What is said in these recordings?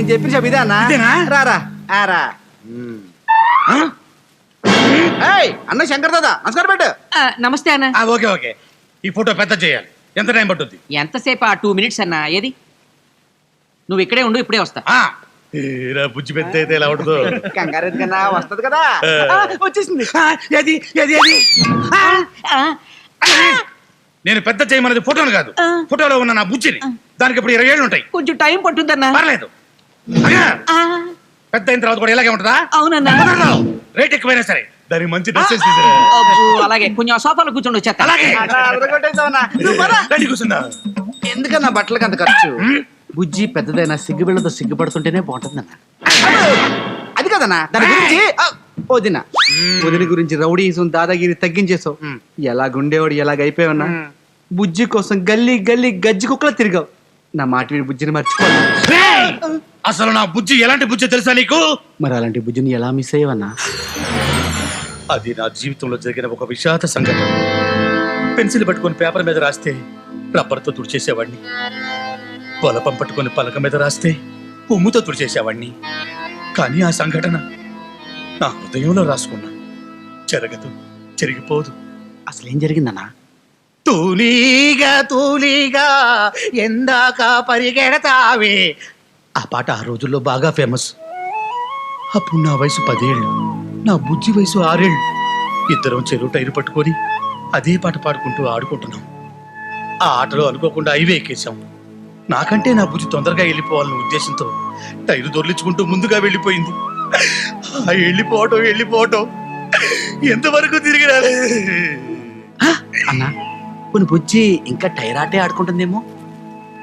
నేను చెప్పిన చెప్పు ఇదే అన్నా. రారా రా. అన్న శంకర్ దాదా నమస్కారం పెట్టు. నమస్తే అన్న. ఓకే ఓకే, ఈ ఫోటో పెద్ద చేయాలి. ఎంత టైం పట్టుద్ది? ఎంతసేపు? 2 minutes అన్న. ఏది నువ్వు ఇక్కడే ఉండు, ఇప్పుడే వస్తా. బుజ్జి పెద్ద అయితే ఎలా ఉంటుందో. కంగారు కన్నా వస్తది కదా. వచ్చేసింది. నేను పెద్ద చేయమన్నది ఫోటోను కాదు, ఫోటోలో ఉన్న నా బుజ్జిని. దానికి ఇప్పుడు 20 ఏళ్ళు ఉంటాయి. కొంచెం టైం పట్టుద్దన్నా. పర్లేదు, పెద్ద అయిన తర్వాత కూడా ఇలాగే ఉంటుందా? అవునన్నా. రేట్ ఎక్కువైనా సరే దానికి మంచి డ్రెస్ అలాగే కొంచెం సోఫాలో కూర్చోండి, వచ్చేస్తా. అలాగే కూర్చుందా? ఎందుకన్నా బట్టలకి అంత ఖర్చు? బుజ్జి పెద్దదైనా సిగ్గుబిళ్ళతో సిగ్గుపడుతుంటేనే బాగుంటుందన్న. అది కదన్నా దాని గురించి. వదిన వదిన గురించి రౌడీజం దాదాగిరి తగ్గించేసావు. ఎలాగుండేవాడు ఎలాగైపోయావన్నా. బుజ్జి కోసం గల్లీ గల్లీ గజ్జి కుక్కలా తిరిగావు. నా మాట విని బుజ్జిని మర్చిపోను. అసలు నా బుజ్జి ఎలాంటి బుజ్జి తెలుసా నీకు? మరి అలాంటి బుజ్జిని ఎలా మిస్ అయ్యావన్నా? అది నా జీవితంలో జరిగిన ఒక విషాద సంఘటన. పెన్సిల్ పట్టుకొని పేపర్ మీద రాస్తే రబ్బర్తో తుడిచేసేవాడిని. పొలపం పట్టుకొని పలక మీద రాస్తే ఉమ్ముతో తుడిచేసేవాడిని. కానీ ఆ సంఘటన నా హృదయంలో రాసుకున్నా. జరగదు, జరిగిపోదు. అసలేం జరిగిందన్నా? తూలీగా తూలీగా ఎందాక పరిగెడతావే. ఆ పాట ఆ రోజుల్లో బాగా ఫేమస్. అప్పుడు నా వయసు 10 ఏళ్ళు, నా బుజ్జి వయసు 6 ఏళ్ళు. ఇద్దరం చెరువు టైరు పట్టుకొని అదే పాట పాడుకుంటూ ఆడుకుంటున్నాం. ఆ ఆటలో అనుకోకుండా హైవే ఎక్కేశాం. నాకంటే నా బుజ్జి తొందరగా వెళ్ళిపోవాలన్న ఉద్దేశంతో టైరు దొర్లించుకుంటూ ముందుగా వెళ్ళిపోయింది. ఆ వెళ్ళిపోవటం ఎంతవరకు తిరిగి రాలే. అన్నా కొన్ని బుజ్జి ఇంకా టైర్ ఆటే ఆడుకుంటుందేమో.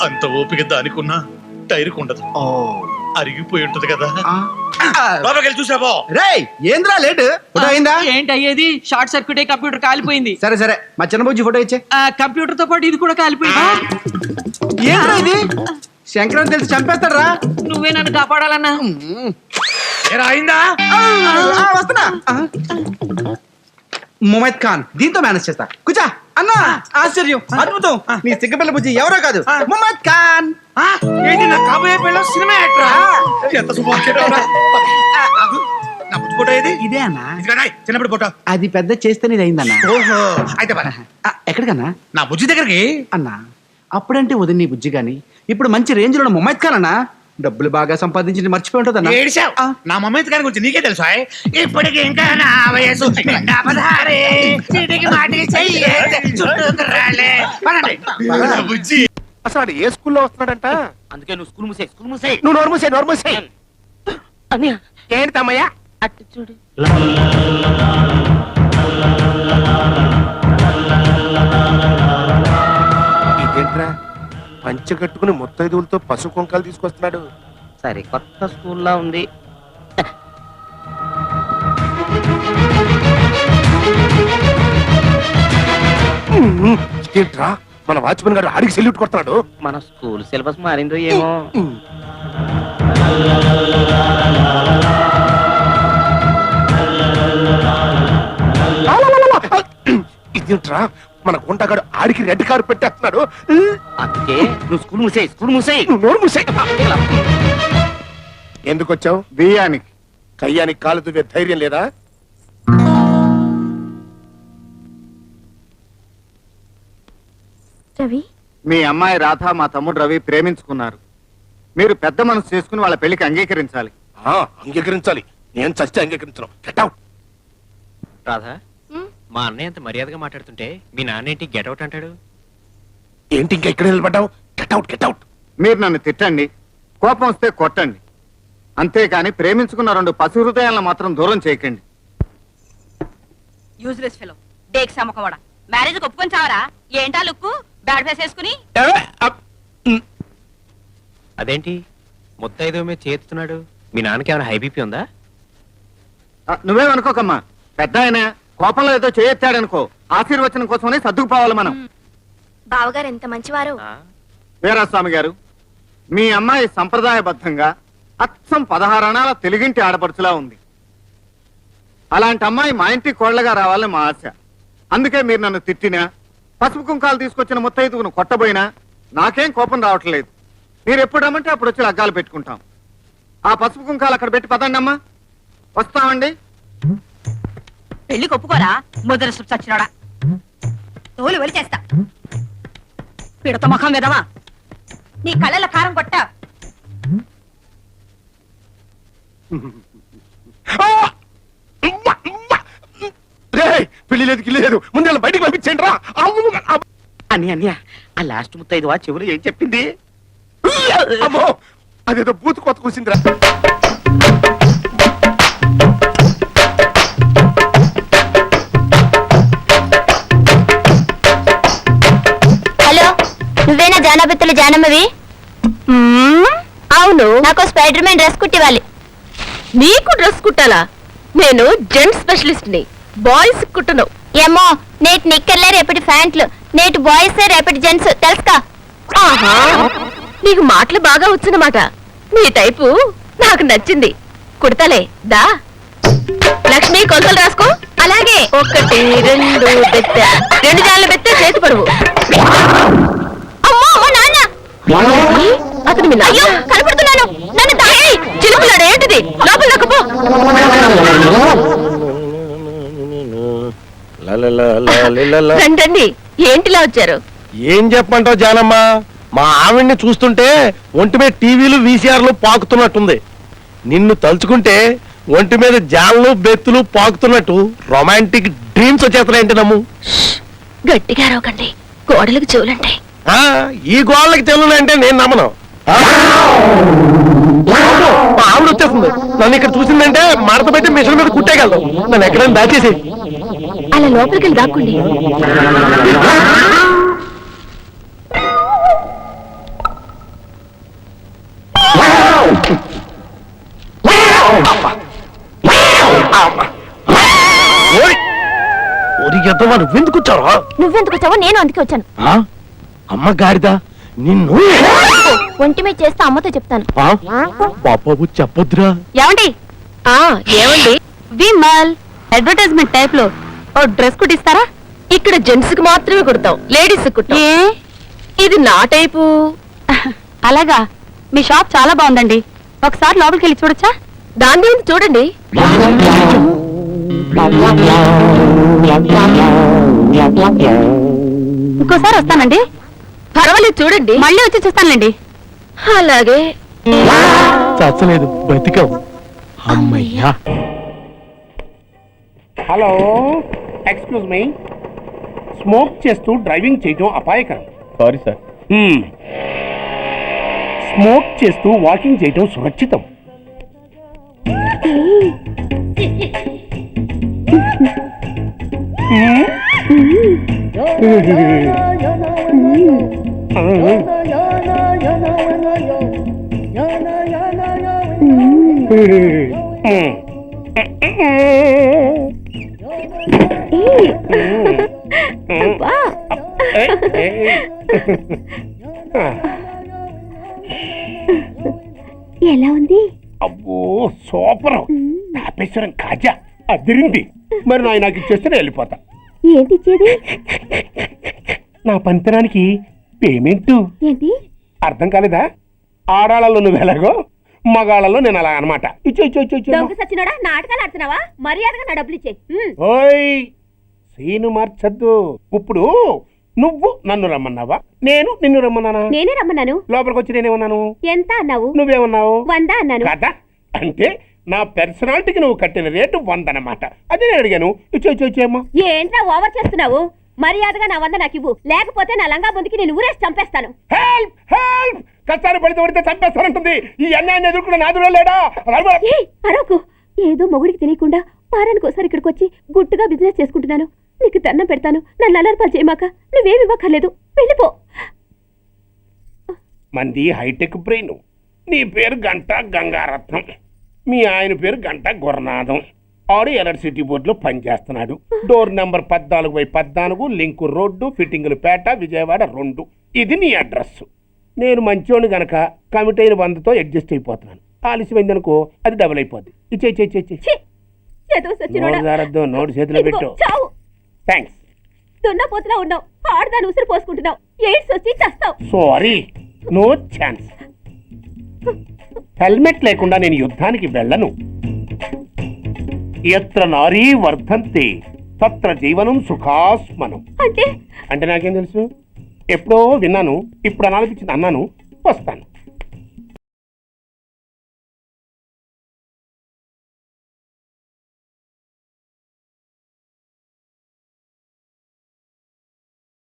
అంత ఓపిక దానికున్నా టైరుకు ఉండదు. అరిగిపోయి ఉంటది కదా. బాబాకెళ్ళి చూసావో. రేయ్ ఏంద్రా లేట్? ఫోటో అయిందా? ఏంటి అయ్యేది? షార్ట్ సర్క్యూట్ అయి కంప్యూటర్ కాలిపోయింది. సరే మా చిన్న బుజ్జి ఫోటో ఇచ్చే. కంప్యూటర్ తో పాటు ఇది కూడా కాలిపోయింది. ఏంద్రా ఇది? శంకరం తెలిసి చంపేస్తాడు రా. నువ్వే నన్ను కాపాడాలన్నా. అయిందా? వస్తున్నా. ముమైద్ ఖాన్ దీంతో మేనేజ్ చేస్తా. కూర్చో అన్నా. ఆశ్చర్యం, అద్భుతం. నీ సిగ్గపిల్ల బుజ్జి ఎవరో కాదు, ముమైద్ ఖాన్. ఏంటి నా కాబోయే పిల్ల సినిమా యాక్టరా? ఎంత శుభాకాంక్షలు. నా బుజ్జి ఫోటో ఏది? ఇదే అన్నా. చిన్నప్పుడు ఫోటో. అది పెద్ద చేస్తేనే ఇది అయిందన్నా. ఓహో, అయితే ఎక్కడికన్నా? నా బుజ్జి దగ్గరికి అన్నా. అప్పుడంటే వదిన నీ బుజ్జి గాని ఇప్పుడు మంచి రేంజ్ లో ముమైద్ ఖాన్ అన్నా. డబ్బులు బాగా సంపాదించి మర్చిపోయి ఉంటుందన్నా. నా మమ్మీ గారి గురించి నీకే తెలుసా? ఇప్పటికి ఇంకా నా వయసు బుజ్జి. అసలు ఏ స్కూల్లో వస్తున్నాడంట? అందుకే నువ్వు స్కూల్ మూసే. నువ్వు నోరు మూసే. ఏంటి తమ్మయ్య? అటు చూడు. ఇదేంట్రా పంచె కట్టుకుని ముత్తైదువులతో పసుపు కుంకాలు తీసుకొస్తున్నాడు? సరే, కొత్త స్కూల్లో ఉంది. ఏంట్రా మన వాచ్మెన్ గారు ఆడికి సెల్యూట్ కొడుతున్నాడు? మన స్కూల్ సిలబస్ మారిందో ఏమో. ఇదేంట్రా మన గుంటగాడు ఆడికి రెడ్ కారు పెట్టేస్తున్నాడు? అందుకే నువ్వు స్కూల్ మూసే. నువ్వు నోరు మూసే. ఎందుకు వచ్చావు? బియ్యానికి. కయ్యానికి కాలు దువ్వే ధైర్యం లేదా? రవి, మీ అమ్మాయి రాధ మా తమ్ముడు రవి ప్రేమించుకున్నారు. మీరు పెద్ద మనసు చేసుకుని వాళ్ళ పెళ్లికి అంగీకరించాలి. అంగీకరించాలి. నేను చస్తే అంగీకరించను. Get out. రాధా, మా అన్నయ్య అంత మర్యాదగా మాట్లాడుతుంటే మీ నాన్న ఏంటి గెట్అవుట్ అంటాడు? ఏంటి ఇంకా ఇక్కడ నిలబడ్డావు? Get out. మీరు నన్ను తిట్టండి, కోపం వస్తే కొట్టండి, అంతేకాని ప్రేమించుకున్న 2 పసి హృదయాలను మాత్రం దూరం చేయకండి. యూజ్లెస్ ఫెలో, డేక్ సమకవాడ. మ్యారేజ్ ఒప్పుకొని చావరా? ఏంటా లుక్కు? బ్యాడ్ ఫేస్ వేసుకుని. అదేంటి ముత్తైదో మీద చేస్తున్నాడు? మీ నాన్నకి ఏమైనా హై బీపీ ఉందా? నువ్వేమనుకోకమ్మా, పెద్ద ఆయన కోపంలో ఏదో చేయొచ్చాడనుకో, ఆశీర్వచనం కోసమని సర్దుకుపోవాలి మనం. బావగారు ఎంత మంచివారు. వీరాస్వామి గారు, మీ అమ్మాయి సంప్రదాయబద్ధంగా అచ్చం 16 అణాల తెలుగింటి ఆడపడుచులా ఉంది. అలాంటి అమ్మాయి మా ఇంటి కోళ్లగా రావాలని మా ఆశ. అందుకే మీరు నన్ను తిట్టినా, పసుపు కుంకాలు తీసుకొచ్చిన ముత్తైదువును కొట్టబోయినా నాకేం కోపం రావట్లేదు. మీరు ఎప్పుడు రమ్మంటే అప్పుడు వచ్చి లగ్గాలు పెట్టుకుంటాం. ఆ పసుపు కుంకాలు అక్కడ పెట్టి పదండి అమ్మా. వస్తామండి. పెళ్లికి ఒప్పుకోరా ముద్ర చచ్చినాడా తోలు వెలిచేస్తా పిడత ముఖం విధవా నీ కళ్ళల కారం కొట్ట పెళ్లి లేదు గిల్లి లేదు ముందు బయటికి పంపించండి రా. అన్నయ్య ఆ లాస్ట్ ముత్తైదువా చివరి ఏం చెప్పింది? అమ్మో అదేదో బూతు కొత్త కూసిందిరా. హలో, నువ్వేనా జానపత్రులు జానమ్మవి? అవును, నాకు స్పైడర్ మ్యాన్ డ్రెస్ కుట్టివ్వాలి. నీకు డ్రెస్ కుట్టాలా? నేను జెంట్స్ స్పెషలిస్ట్ ని, బాయ్స్ కుట్టను. ఏమో, నేటి నిక్కర్లే రేపటి ప్యాంట్లు, నేటి బాయ్స్ రేపటి జెంట్స్, తెలుసుకా? ఆహా, నీకు మాటలు బాగా వచ్చన్నమాట. నీ టైపు నాకు నచ్చింది, కుడతలే దా. లక్ష్మి, కొలతలు రాసుకో. అలాగే. 1 2 బెత్త, 2 జాన్ల బెత్త, చేతి పరువు. అమ్మో నాన్న, అతను మీ అయ్యో కనపడుతున్నాను. నన్ను తాయి చిలుపులాడు. ఏంటిది? లోపల నొక్కపో. రండి, ఏంటిలా వచ్చారు? ఏం చెప్పమంటావు జానమ్మ, మా ఆవిడ్ని చూస్తుంటే ఒంటి మీద టీవీలు వీసీఆర్లు పాకుతున్నట్టుంది. నిన్ను తలుచుకుంటే ఒంటి మీద జాన్లు బెత్తులు పాకుతున్నట్టు రొమాంటిక్ డ్రీమ్స్ వచ్చేస్తున్నాయంటే నమ్ము. గట్టిగా అరవకండి, గోడలకు చెవులంటాయి. ఈ గోళ్ళకి చెల్లులంటే నేను నమ్మను. మా ఆవిడ వచ్చేస్తుంది. నన్ను ఇక్కడ చూసిందంటే మడత పెట్టి మిషన్ మీద కుట్టేయగలదు. నన్ను ఎక్కడైనా దాచేసి అలా లోపలికి వెళ్ళి దాక్కోండి. నువ్వెందుకు వచ్చావా? నువ్వెందుకు వచ్చావో నేను అందుకే వచ్చాను. అమ్మ గాడిదా నిన్ను ఒంటి మీద చేస్తే అమ్మతో చెప్తాను. బాబు చెప్పొద్దురా. ఏమండి? ఏమండి? విమల్ అడ్వర్టైజ్మెంట్ టైప్ లో ఓ డ్రెస్ కుట్టిస్తారా? ఇక్కడ జెంట్స్ కి మాత్రమే కుడతాం, లేడీస్ కుట్టాం. ఇది నా టైపు. అలాగా? మీ షాప్ చాలా బాగుందండి, ఒకసారి లోపలికి వెళ్ళి చూడొచ్చా? దాని గురించి చూడండి. ఇంకోసారి వస్తానండి. పర్వాలేదు, చూడండి. మళ్ళీ వచ్చి చూస్తానులేండి. అలాగే. చచ్చలేదు, బతికావు. అమ్మయ్యా. Hello, excuse me. స్మోక్ చేస్తూ డ్రైవింగ్ చేయటం అపాయకరం. Sorry sir. స్మోక్ చేస్తూ వాకింగ్ చేయటం సురక్షితం. ఎలా ఉంది? అబ్బో సూపర్. తాపేశ్వరం కాజా అదిరింది. మరి నాకు ఇచ్చేస్తే వెళ్ళిపోతా. ఏంటి ఇచ్చేది? నా పంతనానికి పేమెంట్. ఏంటి అర్థం కాలేదా? ఆడాళ్ళలో నువ్వు ఎలాగో, మగాళ్ళలో నేను అలా అనమాట. దొంగ సచ్చినోడా, నాటకాలు ఆడుతున్నావా? మర్యాదగా నా డబ్బులు ఇచ్చే. ఓయ్ సీను మార్చద్దు. ఇప్పుడు నువ్వు నన్ను రమ్మన్నావా, నేను నిన్ను రమ్మన్నానా? నేనే రమ్మన్నాను. లోపలికి వచ్చి నేనేమన్నాను? ఎంత అన్నావు? నువ్వేమన్నావు? 100 అన్నాను. కదా, అంటే నా పర్సనాలిటీకి నువ్వు కట్టిన రేటు 100 అన్నమాట. అదే నేను అడిగాను. ఇచ్చేమ్మా. ఏంట్రా ఓవర్ చేస్తున్నావు? మర్యాదగా నా 100 నాకు ఇవ్వు, లేకపోతే నా లంగా ముందుకి నేను ఊరేసి చంపేస్తాను. Help help. కష్టాలు పడితే చంపేస్తానంటుంది. ఈ అన్యాయాన్ని ఎదుర్కొన్న నాదుడే లేడా? అరవకు. ఏదో మొగుడికి తెలియకుండా వారానికి ఒకసారి ఇక్కడికి వచ్చి గుట్టుగా బిజినెస్ చేసుకుంటున్నాను. నీకు దండం పెడతాను, నన్ను అలర్పాలు చేయమాక. నువ్వేమి ఇవ్వక్కర్లేదు, వెళ్ళిపో. మంది హైటెక్ బ్రెయిన్. నీ పేరు గంటా గంగారత్నం, మీ ఆయన పేరు గంటా గురనాథం. ఆడు ఎలక్ట్రిసిటీ బోర్డులో పనిచేస్తున్నాడు. డోర్ నెంబర్ 14/14, లింకు రోడ్డు, ఫిట్టింగులు పేట, విజయవాడ 2. ఇది నీ అడ్రస్. నేను మంచోని గనక కమిట్ అయిన 100తో అడ్జస్ట్ అయిపోతున్నాను. ఆలస్యమైందనుకో అది డబుల్ అయిపోద్ది. నోటు చేతిలో పెట్టు. థ్యాంక్స్. దున్నపోతులా ఉన్నావు, ఆడదాని ఉసురు పోసుకుంటున్నావు. ఎయిడ్స్ వచ్చి చేస్తావు. Sorry, no chance. హెల్మెట్ లేకుండా నేను యుద్ధానికి వెళ్ళను. ఎత్ర నారీ వర్ధంతే తత్ర జీవనం సుఖాస్మనం. అంటే నాకేం తెలుసు? ఎప్పుడో విన్నాను, ఇప్పుడు అనాలనిపించింది అన్నాను. వస్తాను.